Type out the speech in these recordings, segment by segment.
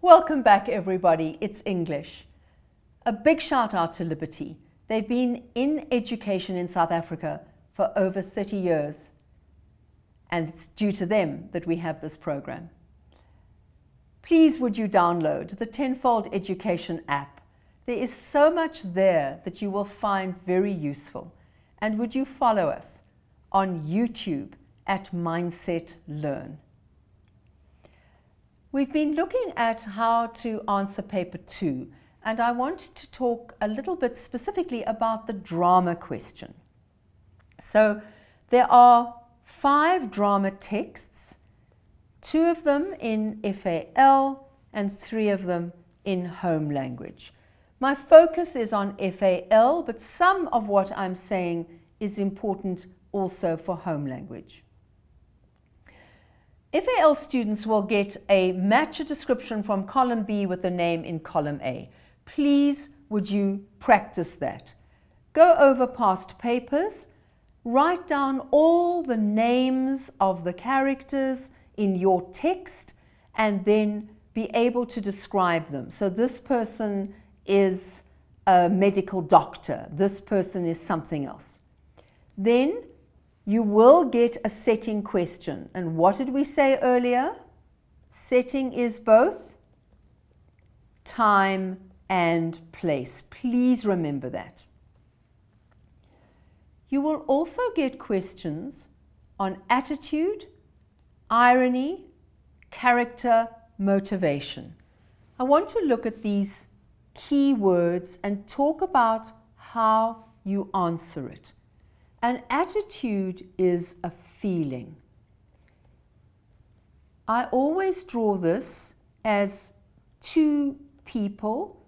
Welcome back, everybody. It's English. A big shout out to Liberty. They've been in education in South Africa for over 30 years, and it's due to them that we have this program. Please would you download the Tenfold Education app. There is so much there that you will find very useful. And would you follow us on YouTube at Mindset Learn. We've been looking at how to answer paper 2, and I want to talk a little bit specifically about the drama question. So there are 5 drama texts, 2 of them in FAL and 3 of them in home language. My focus is on FAL, but some of what I'm saying is important also for home language. FAL students will get a match a description from column B with the name in column A. Please would you practice that. Go over past papers, write down all the names of the characters in your text, and then be able to describe them. So this person is a medical doctor, this person is something else. Then you will get a setting question. And what did we say earlier? Setting is both time and place. Please remember that. You will also get questions on attitude, irony, character, motivation. I want to look at these key words and talk about how you answer it. An attitude is a feeling. I always draw this as 2 people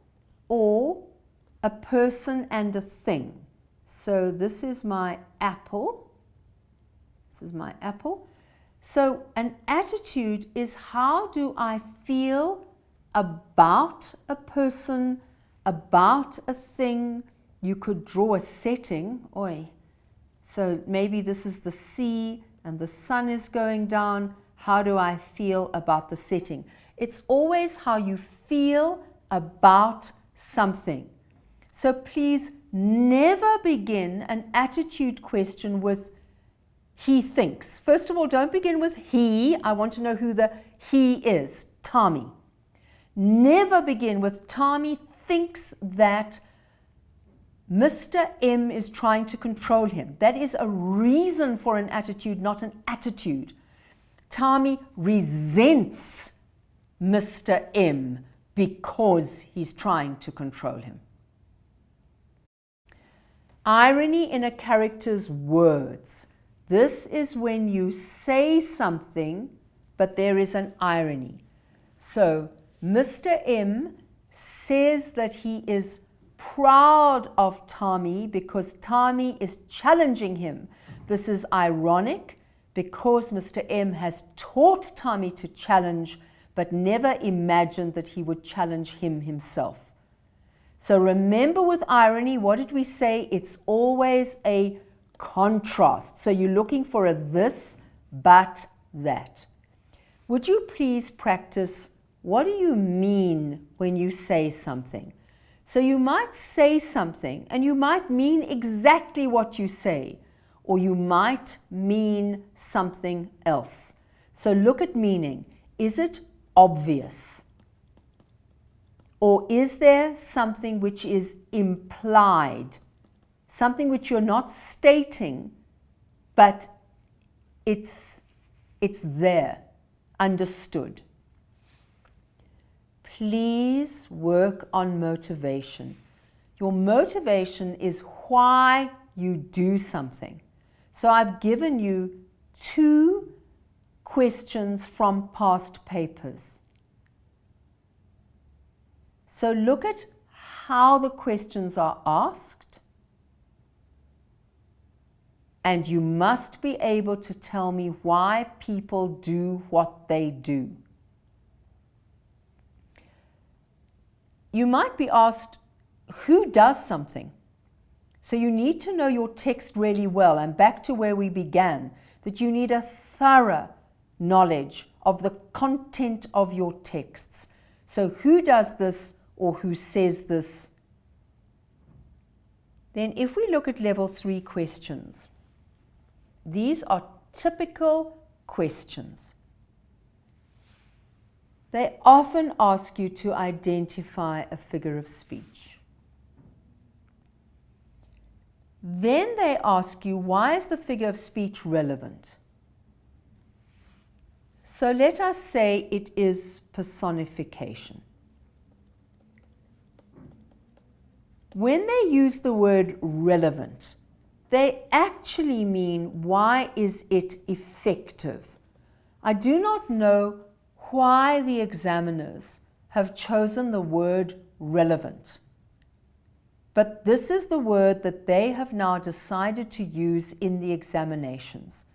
or a person and a thing. So this is my apple. This is my apple. So an attitude is how do I feel about a person, about a thing. You could draw a setting. Oi. So maybe this is the sea and the sun is going down. How do I feel about the setting? It's always how you feel about something. So please never begin an attitude question with he thinks. First of all, don't begin with he. I want to know who the he is. Tommy. Never begin with Tommy thinks that Mr. M is trying to control him. That is a reason for an attitude, not an attitude. Tommy resents Mr. M because he's trying to control him. Irony in a character's words. This is when you say something, but there is an irony. So, Mr. M says that he is proud of Tommy because Tommy is challenging him. This is ironic because Mr. M has taught Tommy to challenge but never imagined that he would challenge him himself. So remember with irony, what did we say? It's always a contrast. So you're looking for a this but that. Would you please practice what do you mean when you say something? So you might say something and you might mean exactly what you say, or you might mean something else. So look at meaning. Is it obvious? Or is there something which is implied? Something which you're not stating, but it's there, understood. Please work on motivation. Your motivation is why you do something. So I've given you 2 questions from past papers. So look at how the questions are asked, and you must be able to tell me why people do what they do. You might be asked, who does something? So you need to know your text really well, and back to where we began, that you need a thorough knowledge of the content of your texts. So who does this or who says this? Then if we look at level 3 questions, these are typical questions. They often ask you to identify a figure of speech. Then they ask you, why is the figure of speech relevant? So let us say it is personification. When they use the word relevant, they actually mean, why is it effective? I do not know why the examiners have chosen the word relevant, but this is the word that they have now decided to use in the examinations.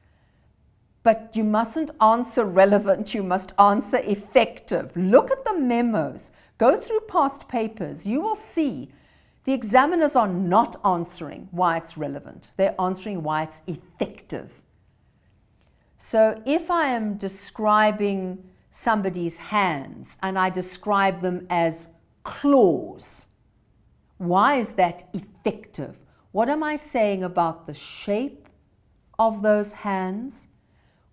But you mustn't answer relevant, you must answer effective. Look at the memos, go through past papers, you will see the examiners are not answering why it's relevant. They're answering why it's effective. So if I am describing somebody's hands and I describe them as claws, why is that effective? What am I saying about the shape of those hands?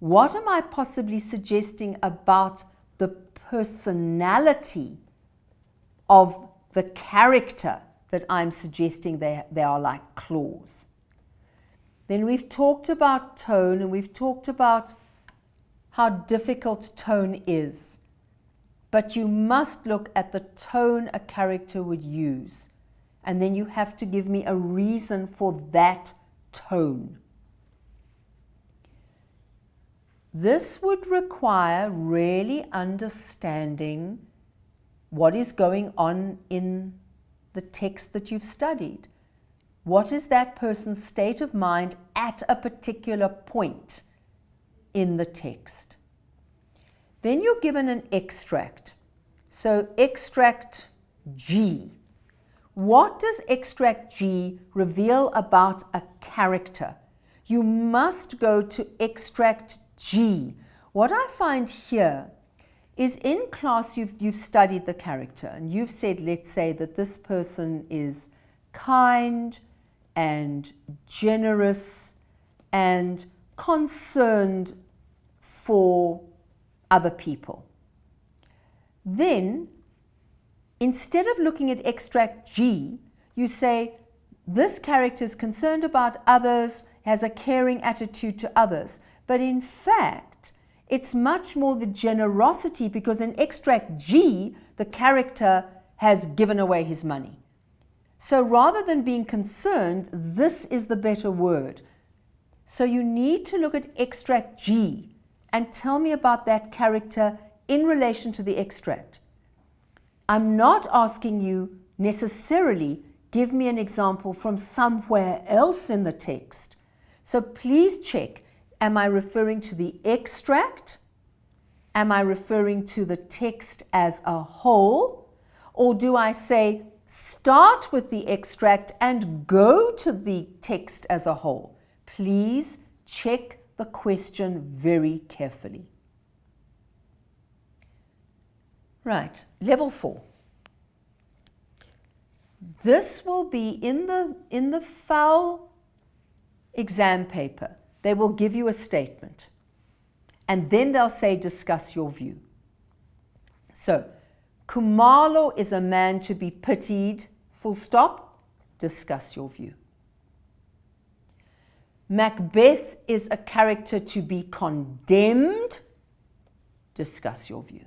What am I possibly suggesting about the personality of the character that I'm suggesting they are like claws? Then we've talked about tone, and we've talked about how difficult tone is. But you must look at the tone a character would use, and then you have to give me a reason for that tone. This would require really understanding what is going on in the text that you've studied. What is that person's state of mind at a particular point in the text? Then you're given an extract. So extract G. What does extract G reveal about a character? You must go to extract G. What I find here is, in class you've studied the character and you've said, let's say that this person is kind and generous and concerned for other people. Then, instead of looking at extract G, you say, this character is concerned about others, has a caring attitude to others. But in fact, it's much more the generosity, because in extract G, the character has given away his money. So rather than being concerned, this is the better word. So you need to look at extract G and tell me about that character in relation to the extract. I'm not asking you necessarily give me an example from somewhere else in the text. So please check, am I referring to the extract? Am I referring to the text as a whole? Or do I say, start with the extract and go to the text as a whole? Please check the question very carefully. Right, level 4. This will be in the FAL exam paper. They will give you a statement, and then they'll say, discuss your view. So, Khumalo is a man to be pitied, full stop, discuss your view. Macbeth is a character to be condemned, discuss your view.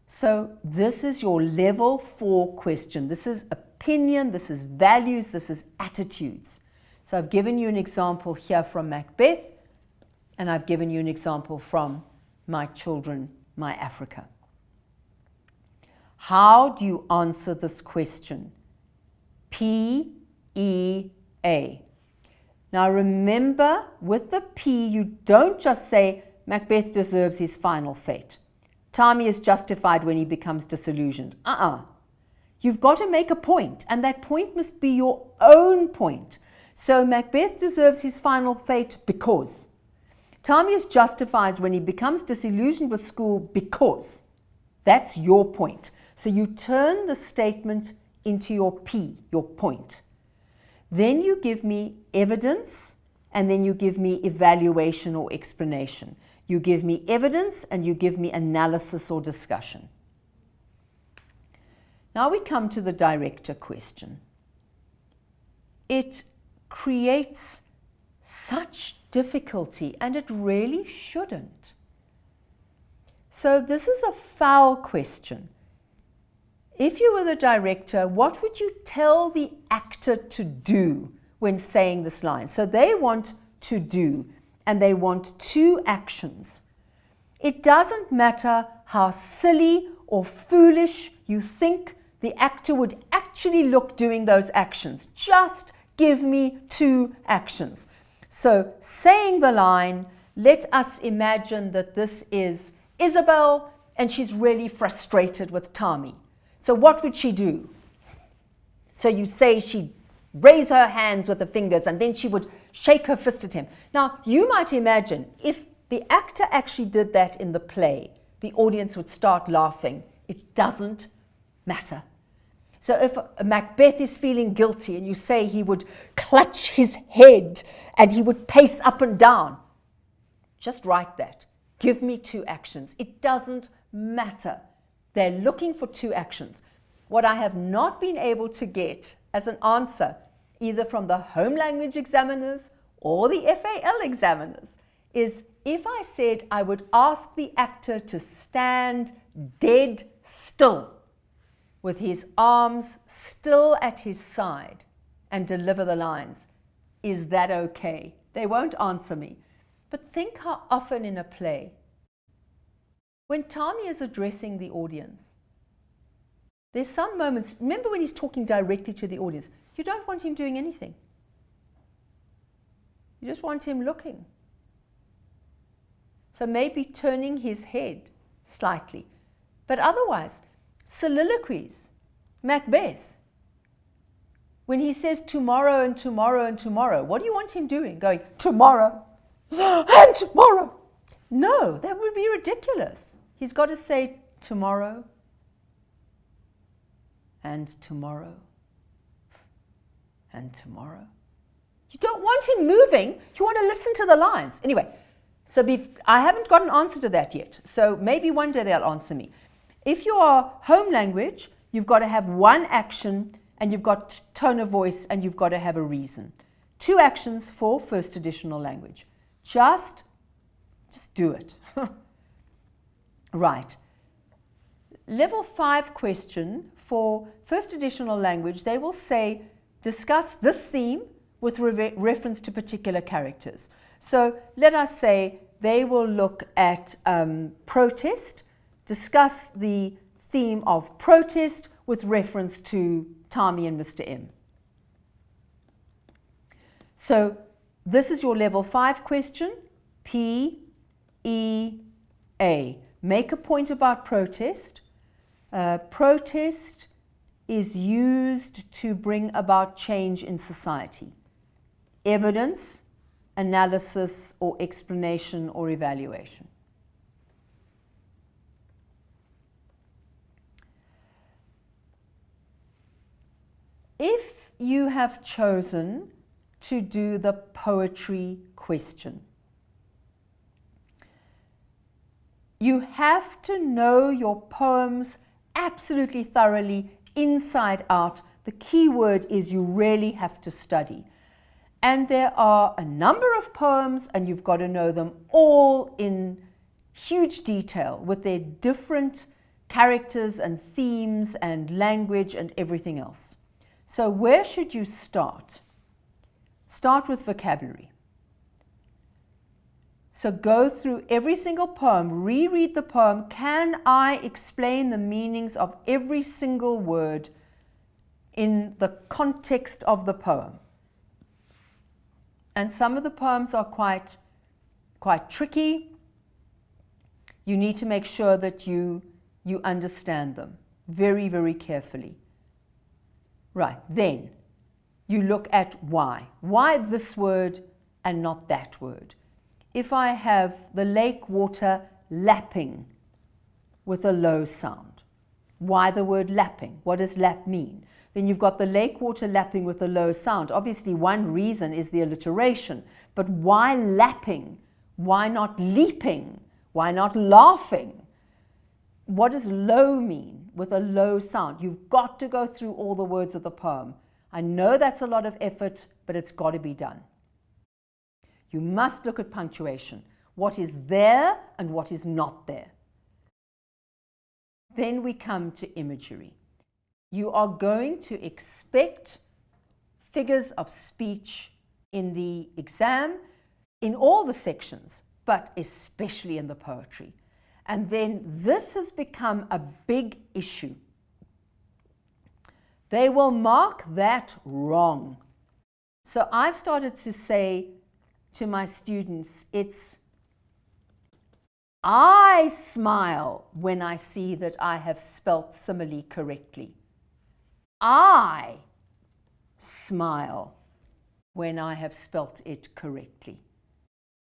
So this is your level 4 question. This is opinion, this is values, this is attitudes. So I've given you an example here from Macbeth, and I've given you an example from My Children, My Africa. How do you answer this question? P, E, A. Now remember, with the P, you don't just say Macbeth deserves his final fate. Tommy is justified when he becomes disillusioned. You've got to make a point, and that point must be your own point. So Macbeth deserves his final fate because. Tommy is justified when he becomes disillusioned with school because. That's your point. So you turn the statement into your P, your point. Then you give me evidence, and then you give me evaluation or explanation. You give me evidence, and you give me analysis or discussion. Now we come to the director question. It creates such difficulty, and it really shouldn't. So this is a FAL question. If you were the director, what would you tell the actor to do when saying this line? So they want to do, and they want two actions. It doesn't matter how silly or foolish you think the actor would actually look doing those actions. Just give me two actions. So saying the line, let us imagine that this is Isabel and she's really frustrated with Tommy. So what would she do? So you say she'd raise her hands with the fingers and then she would shake her fist at him. Now, you might imagine if the actor actually did that in the play, the audience would start laughing. It doesn't matter. So if Macbeth is feeling guilty and you say he would clutch his head and he would pace up and down, just write that. Give me two actions. It doesn't matter. They're looking for two actions. What I have not been able to get as an answer, either from the home language examiners or the FAL examiners, is if I said I would ask the actor to stand dead still with his arms still at his side and deliver the lines, is that okay? They won't answer me. But think how often in a play, when Tommy is addressing the audience, there's some moments, remember when he's talking directly to the audience, you don't want him doing anything. You just want him looking. So maybe turning his head slightly. But otherwise, soliloquies, Macbeth, when he says tomorrow and tomorrow and tomorrow, what do you want him doing? Going, tomorrow and tomorrow. No, that would be ridiculous. He's got to say tomorrow and tomorrow and tomorrow. You don't want him moving. You want to listen to the lines. Anyway, so I haven't got an answer to that yet. So maybe one day they'll answer me. If you are home language, you've got to have one action and you've got tone of voice and you've got to have a reason. Two actions for first additional language. Just do it. Right. Level 5 question for first additional language, they will say, discuss this theme with reference to particular characters. So let us say they will look at protest, discuss the theme of protest with reference to Tommy and Mr. M. So this is your level 5 question, P, E, A. Make a point about protest. Protest is used to bring about change in society. Evidence, analysis, or explanation or evaluation. If you have chosen to do the poetry question, you have to know your poems absolutely thoroughly, inside out. The key word is you really have to study. And there are a number of poems, and you've got to know them all in huge detail with their different characters and themes and language and everything else. So where should you start? Start with vocabulary. So go through every single poem, reread the poem. Can I explain the meanings of every single word in the context of the poem? And some of the poems are quite tricky. You need to make sure that you understand them very, very carefully. Right, then you look at why. Why this word and not that word? If I have the lake water lapping, with a low sound. Why the word lapping? What does lap mean? Then you've got the lake water lapping with a low sound. Obviously, one reason is the alliteration. But why lapping? Why not leaping? Why not laughing? What does low mean with a low sound? You've got to go through all the words of the poem. I know that's a lot of effort, but it's got to be done. You must look at punctuation. What is there and what is not there. Then we come to imagery. You are going to expect figures of speech in the exam, in all the sections, but especially in the poetry. And then this has become a big issue. They will mark that wrong. So I've started to say to my students, I smile when I see that I have spelt simile correctly. I smile when I have spelt it correctly.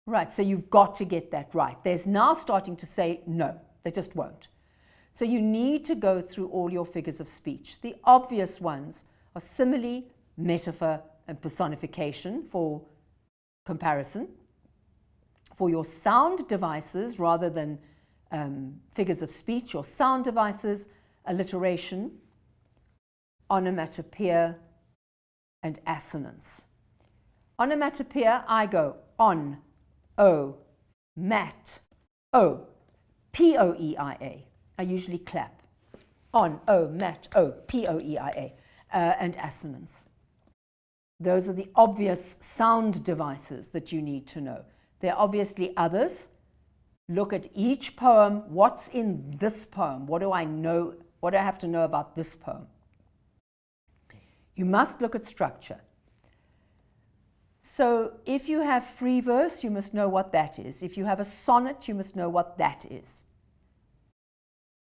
Right, so you've got to get that right. There's now starting to say, no, they just won't. So you need to go through all your figures of speech. The obvious ones are simile, metaphor, and personification for comparison. For your sound devices, rather than figures of speech, your sound devices, alliteration, onomatopoeia, and assonance. Onomatopoeia, I go on, o, mat, o, p-o-e-i-a. I usually clap. On, o, mat, o, p-o-e-i-a, and assonance. Those are the obvious sound devices that you need to know. There are obviously others. Look at each poem. What's in this poem? What do I know? What do I have to know about this poem? You must look at structure. So if you have free verse, you must know what that is. If you have a sonnet, you must know what that is.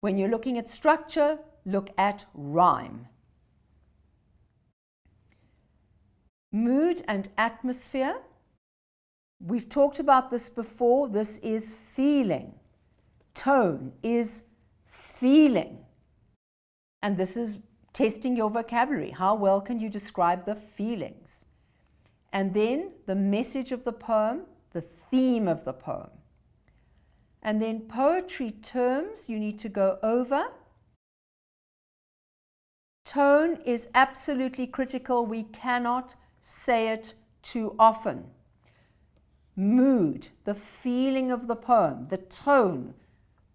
When you're looking at structure, look at rhyme. Mood and atmosphere. We've talked about this before. This is feeling. Tone is feeling. And this is testing your vocabulary. How well can you describe the feelings? And then the message of the poem, the theme of the poem. And then poetry terms you need to go over. Tone is absolutely critical. We cannot say it too often. Mood, the feeling of the poem, the tone,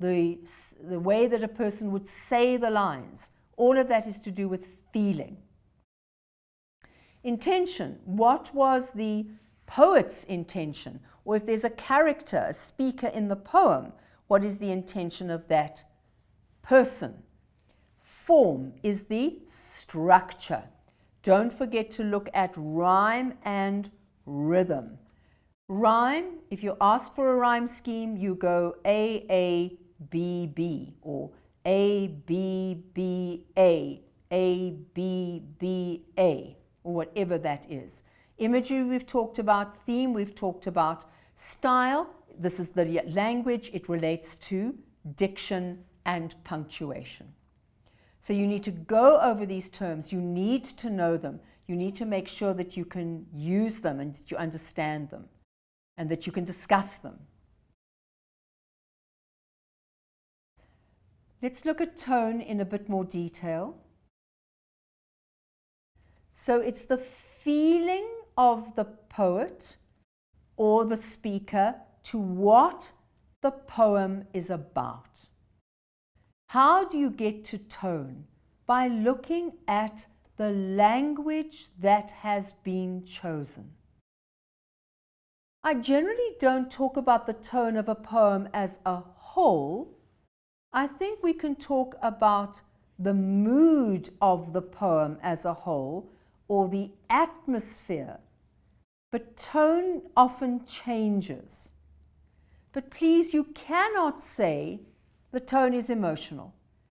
the way that a person would say the lines, all of that is to do with feeling. Intention, what was the poet's intention? Or if there's a character, a speaker in the poem, what is the intention of that person? Form is the structure. Don't forget to look at rhyme and rhythm. Rhyme, if you're asked for a rhyme scheme, you go A, A, B, B, or A, B, B, A, B, B, A, or whatever that is. Imagery we've talked about, theme we've talked about, style, this is the language, it relates to diction and punctuation. So you need to go over these terms, you need to know them, you need to make sure that you can use them and that you understand them, and that you can discuss them. Let's look at tone in a bit more detail. So it's the feeling of the poet or the speaker to what the poem is about. How do you get to tone? By looking at the language that has been chosen. I generally don't talk about the tone of a poem as a whole. I think we can talk about the mood of the poem as a whole or the atmosphere. But tone often changes. But please, you cannot say the tone is emotional.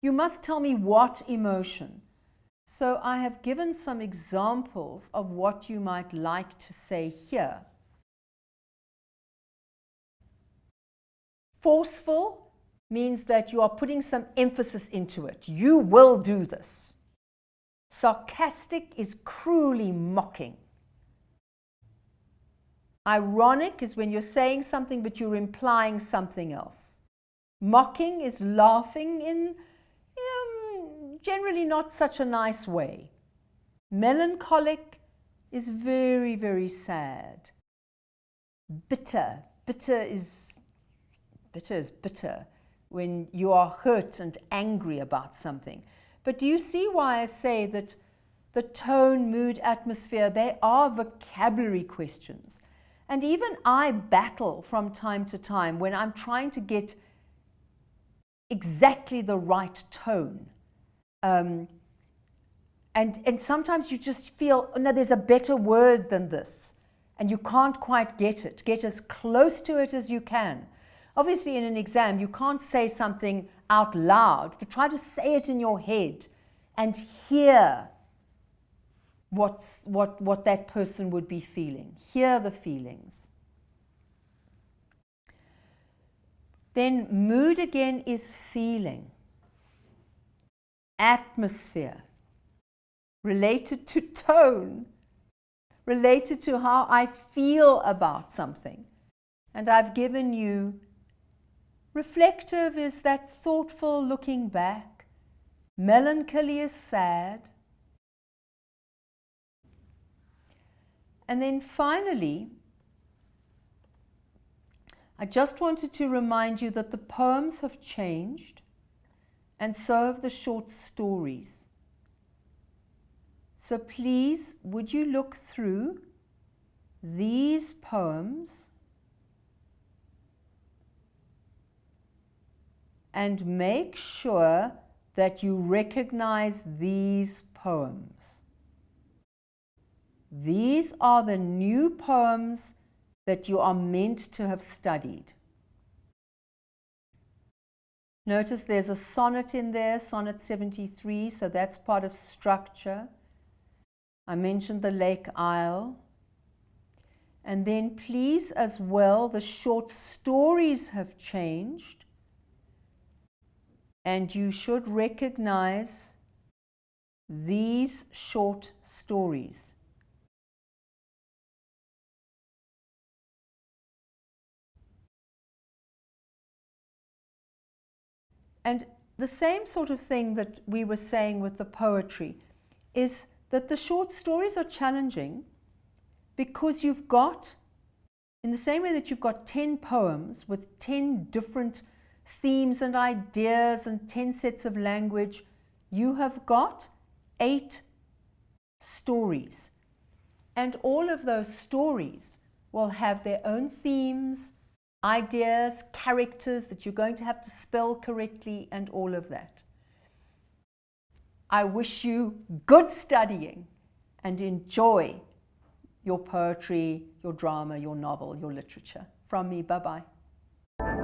You must tell me what emotion. So I have given some examples of what you might like to say here. Forceful means that you are putting some emphasis into it. You will do this. Sarcastic is cruelly mocking. Ironic is when you're saying something but you're implying something else. Mocking is laughing in generally not such a nice way. Melancholic is very, very sad. Bitter is bitter when you are hurt and angry about something. But do you see why I say that the tone, mood, atmosphere, they are vocabulary questions? And even I battle from time to time when I'm trying to get exactly the right tone. And sometimes you just feel, oh, no, there's a better word than this. And you can't quite get it. Get as close to it as you can. Obviously, in an exam, you can't say something out loud, but try to say it in your head and hear what that person would be feeling. Hear the feelings. Then mood again is feeling. Atmosphere. Related to tone. Related to how I feel about something. And I've given you reflective is that thoughtful looking back. Melancholy is sad. And then finally, I just wanted to remind you that the poems have changed, and so have the short stories. So please, would you look through these poems and make sure that you recognize these poems. These are the new poems that you are meant to have studied. Notice there's a sonnet in there, Sonnet 73, so that's part of structure. I mentioned the Lake Isle. And then please as well, the short stories have changed. And you should recognize these short stories. And the same sort of thing that we were saying with the poetry is that the short stories are challenging because you've got, in the same way that you've got 10 poems with 10 different themes and ideas and 10 sets of language, you have got 8 stories. And all of those stories will have their own themes, ideas, characters that you're going to have to spell correctly and all of that. I wish you good studying and enjoy your poetry, your drama, your novel, your literature. From me, bye-bye.